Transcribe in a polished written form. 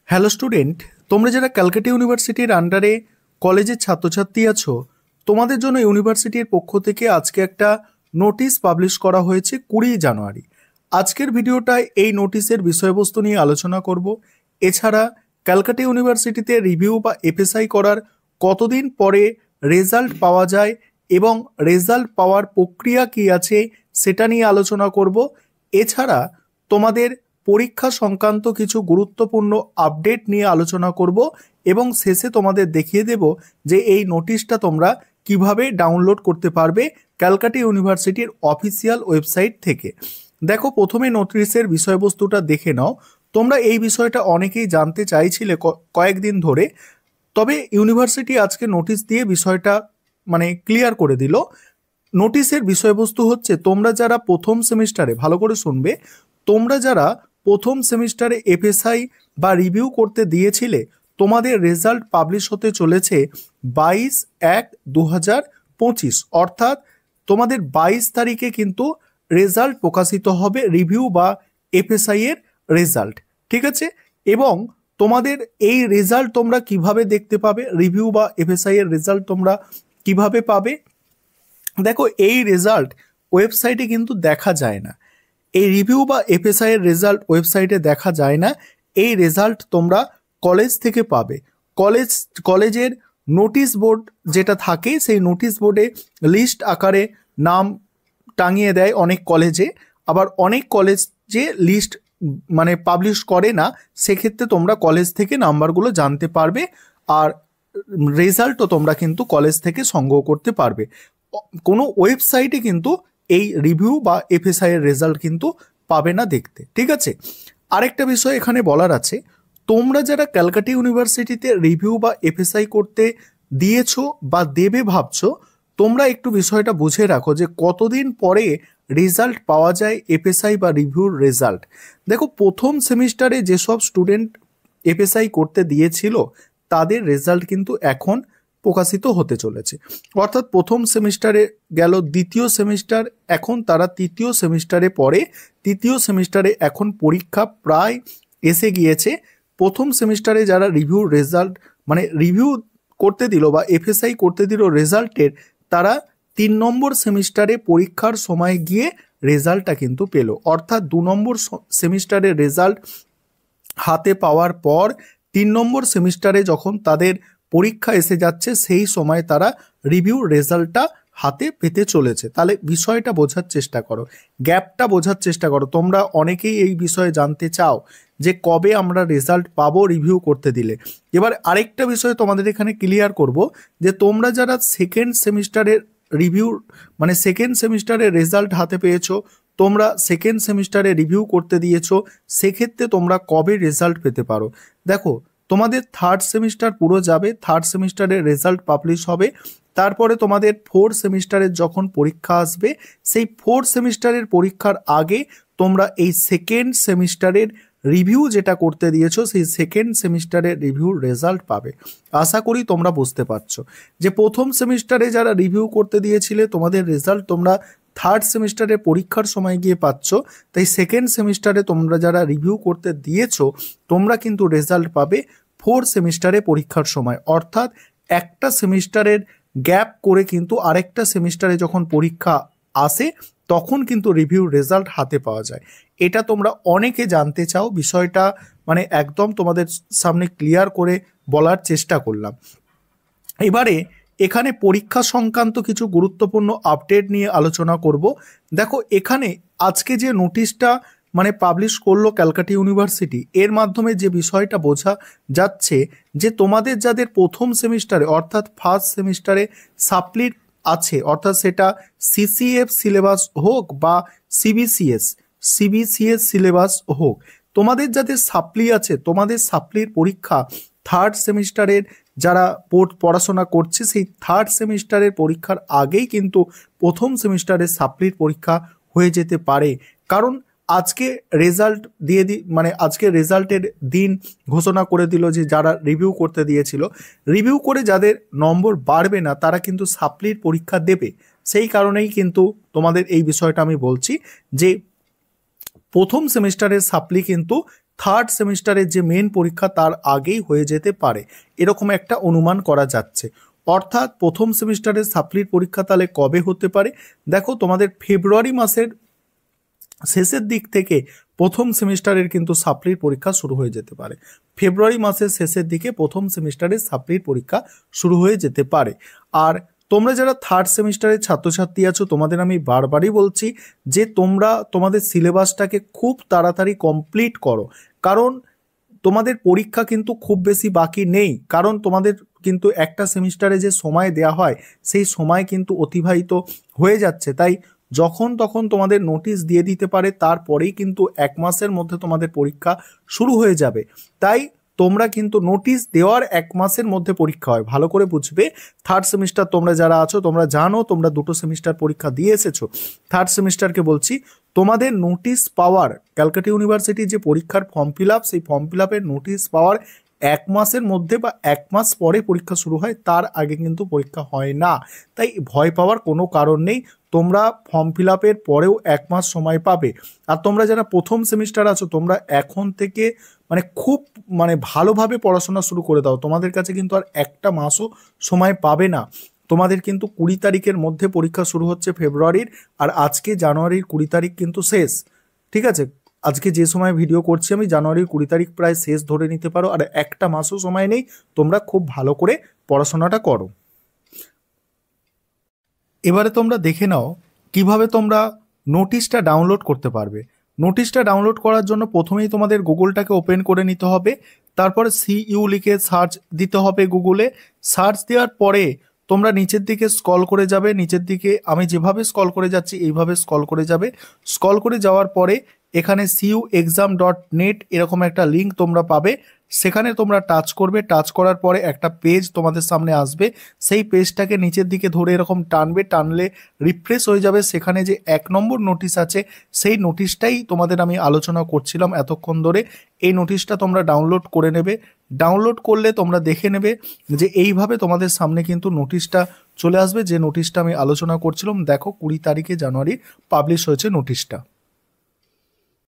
Hello student, তোমরা যারা ক্যালকাটা ইউনিভার্সিটির আন্ডারে কলেজের ছাত্রছাত্রী আছো, তোমাদের জন্য ইউনিভার্সিটির পক্ষ থেকে আজকে একটা নোটিশ পাবলিশ করা হয়েছে 20 জানুয়ারি। আজকের ভিডিওটায় এই নোটিশের বিষয়বস্তু নিয়ে আলোচনা করব। এছাড়া ক্যালকাটা ইউনিভার্সিটিতে রিভিউ বা এফএসআই করার কতদিন পরে রেজাল্ট পাওয়া যায় এবং রেজাল্ট পাওয়ার প্রক্রিয়া কী আছে সেটা নিয়ে আলোচনা করব। এছাড়া তোমাদের পরীক্ষা সংক্রান্ত কিছু গুরুত্বপূর্ণ আপডেট নিয়ে আলোচনা করব এবং শেষে তোমাদের দেখিয়ে দেব যে এই নোটিশটা তোমরা কিভাবে ডাউনলোড করতে পারবে ক্যালকাটা ইউনিভার্সিটির অফিসিয়াল ওয়েবসাইট থেকে। দেখো, প্রথমে নোটিশের বিষয়বস্তুটা দেখে নাও। তোমরা এই বিষয়টা অনেকেই জানতে চাইছিলে কয়েকদিন ধরে, তবে ইউনিভার্সিটি আজকে নোটিশ দিয়ে বিষয়টা ক্লিয়ার করে দিল। নোটিশের বিষয়বস্তু হচ্ছে, তোমরা যারা প্রথম সেমিস্টারে, ভালো করে শুনবে, তোমরা যারা প্রথম সেমিস্টারে এফএসআই বা রিভিউ করতে দিয়েছিলে, তোমাদের রেজাল্ট পাবলিশ হতে চলেছে 22/1/2025, অর্থাৎ তোমাদের 22 তারিখে কিন্তু রেজাল্ট প্রকাশিত হবে, রিভিউ বা এফএসআই এর রেজাল্ট। ঠিক আছে? এবং তোমাদের এই রেজাল্ট তোমরা কিভাবে দেখতে পাবে, রিভিউ বা এফএসআই এর রেজাল্ট তোমরা কিভাবে পাবে? দেখো, এই রেজাল্ট ওয়েবসাইটে কিন্তু দেখা যায় না। এই রিভিউ বা এফএসআই এর রেজাল্ট ওয়েবসাইটে দেখা যায় না। এই রেজাল্ট তোমরা কলেজ থেকে পাবে। কলেজের নোটিশ বোর্ড যেটা থাকে, সেই নোটিশ বোর্ডে লিস্ট আকারে নাম টাঙিয়ে দেয় অনেক কলেজে, আবার অনেক কলেজে লিস্ট পাবলিশ করে না। সেক্ষেত্রে তোমরা কলেজ থেকে নাম্বারগুলো জানতে পারবে, আর রেজাল্টও তোমরা কিন্তু কলেজ থেকে সংগ্রহ করতে পারবে। কোনো ওয়েবসাইটে কিন্তু এই রিভিউ বা এফএসআই এর রেজাল্ট কিন্তু পাবে না দেখতে। ঠিক আছে? আরেকটা বিষয় এখানে বলার আছে, তোমরা যারা ক্যালকাটা ইউনিভার্সিটিতে রিভিউ বা এফএসআই করতে দিয়েছো বা দেবে ভাবছো, তোমরা একটু বিষয়টা বুঝে রাখো যে কতদিন পরে রেজাল্ট পাওয়া যায় এফএসআই বা রিভিউর রেজাল্ট। দেখো, প্রথম সেমিস্টারে যেসব স্টুডেন্ট এফএসআই করতে দিয়েছিল তাদের রেজাল্ট কিন্তু এখন প্রকাশিত হতে চলেছে। অর্থাৎ প্রথম সেমিস্টারে গেল, দ্বিতীয় সেমিস্টার, এখন তারা তৃতীয় সেমিস্টারে পড়ে। তৃতীয় সেমিস্টারে এখন পরীক্ষা প্রায় এসে গিয়েছে। প্রথম সেমিস্টারে যারা রিভিউ রেজাল্ট রিভিউ করতে দিল বা এফএসআই করতে দিল রেজাল্টের, তারা 3 নম্বর সেমিস্টারে পরীক্ষার সময় গিয়ে রেজাল্টটা কিন্তু পেল। অর্থাৎ 2 নম্বর সেমিস্টারের রেজাল্ট হাতে পাওয়ার পর 3 নম্বর সেমিস্টারে যখন তাদের পরীক্ষা এসে যাচ্ছে, সেই সময় তারা রিভিউ রেজাল্টটা হাতে পেতে চলেছে। তাহলে বিষয়টা বোঝার চেষ্টা করো, গ্যাপটা বোঝার চেষ্টা করো। তোমরা অনেকেই এই বিষয়ে জানতে চাও যে কবে আমরা রেজাল্ট পাবো রিভিউ করতে দিলে। এবার আরেকটা বিষয় তোমাদের এখানে ক্লিয়ার করব, যে তোমরা যারা সেকেন্ড সেমিস্টারের রিভিউ সেকেন্ড সেমিস্টারের রেজাল্ট হাতে পেয়েছো, তোমরা সেকেন্ড সেমিস্টারে রিভিউ করতে দিয়েছো, সেক্ষেত্রে তোমরা কবে রেজাল্ট পেতে পারো? দেখো, তোমাদের থার্ড সেমিস্টার পুরো যাবে, থার্ড সেমিস্টারের রেজাল্ট পাবলিশ হবে, তারপরে তোমাদের ফোর্থ সেমিস্টারের যখন পরীক্ষা আসবে, সেই ফোর্থ সেমিস্টারের পরীক্ষার আগে তোমরা এই সেকেন্ড সেমিস্টারের রিভিউ যেটা করতে দিয়েছো, সেই সেকেন্ড সেমিস্টারের রিভিউ রেজাল্ট পাবে। আশা করি তোমরা বুঝতে পারছো যে প্রথম সেমিস্টারে যারা রিভিউ করতে দিয়েছিলে, তোমাদের রেজাল্ট তোমরা থার্ড সেমিস্টারে পরীক্ষার সময় গিয়ে পাচ্ছ। তাই সেকেন্ড সেমিস্টারে তোমরা যারা রিভিউ করতে দিয়েছো, তোমরা কিন্তু রেজাল্ট পাবে ফোর্থ সেমিস্টারে পরীক্ষার সময়। অর্থাৎ একটা সেমিস্টারের গ্যাপ করে কিন্তু আরেকটা সেমিস্টারে যখন পরীক্ষা আসে, তখন কিন্তু রিভিউ রেজাল্ট হাতে পাওয়া যায়। এটা তোমরা অনেকে জানতে চাও, বিষয়টা একদম তোমাদের সামনে ক্লিয়ার করে বলার চেষ্টা করলাম। এবারে এখানে পরীক্ষা সংক্রান্ত কিছু গুরুত্বপূর্ণ আপডেট নিয়ে আলোচনা করব। দেখো, এখানে আজকে যে নোটিশটা পাবলিশ করলো ক্যালকাটা ইউনিভার্সিটি, এর মাধ্যমে যে বিষয়টা বোঝা যাচ্ছে যে তোমাদের যাদের প্রথম সেমিস্টারে অর্থাৎ ফার্স্ট সেমিস্টারে সাপ্লির আছে, অর্থাৎ সেটা সিসিএফ সিলেবাস হোক বা সিবিসিএস সিলেবাস হোক, তোমাদের যাদের সাপ্লি আছে, তোমাদের সাপ্লির পরীক্ষা থার্ড সেমিস্টারের যারা পড়াশোনা করছে, সেই থার্ড সেমিস্টারের পরীক্ষার আগেই কিন্তু প্রথম সেমিস্টারের সাপ্লির পরীক্ষা হয়ে যেতে পারে। কারণ আজকে রেজাল্ট দিয়ে আজকে রেজাল্টের দিন ঘোষণা করে দিল যে যারা রিভিউ করতে দিয়েছিল, রিভিউ করে যাদের নম্বর বাড়বে না, তারা কিন্তু সাপ্লির পরীক্ষা দেবে। সেই কারণেই কিন্তু তোমাদের এই বিষয়টা আমি বলছি যে প্রথম সেমিস্টারের সাপ্লি কিন্তু থার্ড সেমিস্টারের যে মেন পরীক্ষা তার আগেই হয়ে যেতে পারে, এরকম একটা অনুমান করা যাচ্ছে। অর্থাৎ প্রথম সেমিস্টারের সাপ্লির পরীক্ষা তাহলে কবে হতে পারে? দেখো তোমাদের ফেব্রুয়ারি মাসের শেষের দিক থেকে প্রথম সেমিস্টারের কিন্তু সাপ্লির পরীক্ষা শুরু হয়ে যেতে পারে। ফেব্রুয়ারি মাসের শেষের দিকে প্রথম সেমিস্টারের সাপ্লির পরীক্ষা শুরু হয়ে যেতে পারে। আর তোমরা যারা থার্ড সেমিস্টারের ছাত্রছাত্রী আছো তোমাদের আমি বারবারই বলছি যে তোমরা তোমাদের সিলেবাসটাকে খুব তাড়াতাড়ি কমপ্লিট করো, কারণ তোমাদের পরীক্ষা কিন্তু খুব বেশি বাকি নেই। কারণ তোমাদের কিন্তু একটা সেমিস্টারে যে সময় দেয়া হয় সেই সময় কিন্তু অতিবাহিত হয়ে যাচ্ছে। তাই যখন তখন তোমাদের নোটিশ দিয়ে দিতে পারে, তারপরেই কিন্তু 1 মাসের মধ্যে তোমাদের পরীক্ষা শুরু হয়ে যাবে। তাই তোমরা কিন্তু নোটিশ দেওয়ার 1 মাসের মধ্যে পরীক্ষা হয়, ভালো করে বুঝবে। থার্ড সেমিস্টার তোমরা যারা আছো তোমরা জানো, তোমরা 2টো সেমিস্টার পরীক্ষা দিয়ে এসেছো। থার্ড সেমিস্টারকে বলছি তোমাদের নোটিশ পাওয়ার, ক্যালকাটা ইউনিভার্সিটির যে পরীক্ষার ফর্ম ফিল আপ, সেই ফর্ম ফিল আপের নোটিশ পাওয়ার 1 মাসের মধ্যে বা 1 মাস পরে পরীক্ষা শুরু হয়, তার আগে কিন্তু পরীক্ষা হয় না। তাই ভয় পাওয়ার কোনো কারণ নেই, তোমরা ফর্ম ফিল আপের পরেও 1 মাস সময় পাবে। আর তোমরা যারা প্রথম সেমিস্টার আছো তোমরা এখন থেকে খুব ভালোভাবে পড়াশোনা শুরু করে দাও, তোমাদের কাছে কিন্তু আর 1টা মাসও সময় পাবে না। তোমাদের কিন্তু 20 তারিখের মধ্যে পরীক্ষা শুরু হচ্ছে ফেব্রুয়ারির, আর আজকে জানুয়ারির 20 তারিখ কিন্তু শেষ। ঠিক আছে, আজকে যে সময় ভিডিও করছি আমি জানুয়ারির 20 তারিখ প্রায় শেষ ধরে নিতে পারো, আর 1টা মাসও সময় নেই। তোমরা খুব ভালো করে পড়াশোনাটা করো। এবারে তোমরা দেখে নাও কিভাবে তোমরা নোটিশটা ডাউনলোড করতে পারবে। নোটিশটা ডাউনলোড করার জন্য প্রথমেই তোমাদের গুগলটাকে ওপেন করে নিতে হবে, তারপরে CU লিখে সার্চ দিতে হবে গুগলে। সার্চ দেওয়ার পরে তোমরা নিচের দিকে স্ক্রল করে যাবে, নিচের দিকে আমি যেভাবে স্ক্রল করে যাচ্ছি এইভাবে স্ক্রল করে যাবে। স্ক্রল করে যাওয়ার পরে এখানে cuexam.net এরকম একটা লিঙ্ক তোমরা পাবে, সেখানে তোমরা টাচ করবে। টাচ করার পরে একটা পেজ তোমাদের সামনে আসবে, সেই পেজটাকে নিচের দিকে ধরে এরকম টানবে, টানলে রিফ্রেশ হয়ে যাবে। সেখানে যে 1 নম্বর নোটিশ আছে সেই নোটিশটাই তোমাদের আমি আলোচনা করছিলাম এতক্ষণ ধরে, এই নোটিশটা তোমরা ডাউনলোড করে নেবে। ডাউনলোড করলে তোমরা দেখে নেবে যে এইভাবে তোমাদের সামনে কিন্তু নোটিশটা চলে আসবে, যে নোটিশটা আমি আলোচনা করছিলাম। দেখো 20 তারিখে জানুয়ারি পাবলিশ হয়েছে নোটিশটা।